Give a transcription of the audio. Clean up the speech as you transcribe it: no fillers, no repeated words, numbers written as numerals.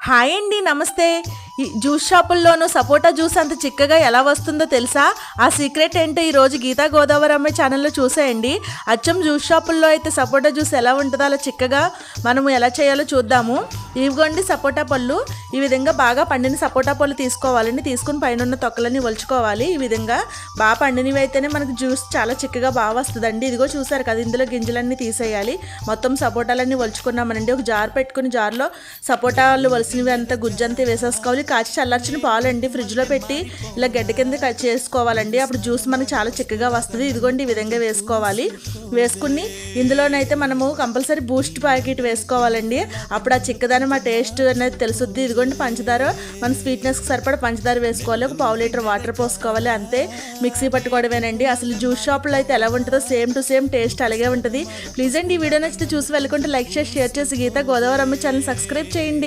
Hi అండి, నమస్తే. ఈ జ్యూస్ షాపుల్లోనూ సపోటా జ్యూస్ అంత చిక్కగా ఎలా వస్తుందో తెలుసా? ఆ సీక్రెట్ ఏంటో ఈరోజు గీతా గోదావరి అమ్మాయి ఛానల్లో చూసేయండి. అచ్చం జ్యూస్ షాపుల్లో అయితే సపోటా జ్యూస్ ఎలా ఉంటుందో అలా చిక్కగా మనము ఎలా చేయాలో చూద్దాము. ఇవిగోండి సపోటా పళ్ళు. ఈ విధంగా బాగా పండిన సపోటా పళ్ళు తీసుకోవాలండి. తీసుకుని పైన ఉన్న తొక్కలన్నీ ఒలుచుకోవాలి. ఈ విధంగా బాగా పండినవి అయితేనే మనకు జ్యూస్ చాలా చిక్కగా బాగా వస్తుందండి. ఇదిగో చూసారు కదా, ఇందులో గింజలన్నీ తీసేయాలి. మొత్తం సపోటాలన్నీ ఒలుచుకున్నామనండి. ఒక జార్ పెట్టుకుని జార్లో సపోటాలు వలసినవి అంతా గుజ్జంతా వేసేసుకోవాలి. కాచి చల్లార్చిన పాలండి ఫ్రిడ్జ్లో పెట్టి ఇలా గడ్డ కింద చేసుకోవాలండి. అప్పుడు జ్యూస్ మనకి చాలా చిక్కగా వస్తుంది. ఇదిగోండి ఈ విధంగా వేసుకోవాలి. వేసుకుని ఇందులోనైతే మనము కంపల్సరీ బూస్ట్ ప్యాకెట్ వేసుకోవాలండి. అప్పుడు ఆ చిక్కదనం ఆ టేస్ట్ అనేది తెలుసుద్ది. ఇదిగోండి పంచదార, మన స్వీట్నెస్కి సరిపడా పంచదార వేసుకోవాలి. ఒక పావు లీటర్ వాటర్ పోసుకోవాలి. అంతే, మిక్సీ పట్టుకోవడమేనండి. అసలు జ్యూస్ షాప్లో అయితే ఎలా ఉంటుందో సేమ్ టు సేమ్ టేస్ట్ అలాగే ఉంటుంది. ప్లీజ్ అండి, ఈ వీడియో నచ్చితే చూసి వెళ్ళకుంటే లైక్ చేసి షేర్ చేసి గీతా గోదావరి అమ్మ ఛానల్ సబ్స్క్రైబ్ చేయండి.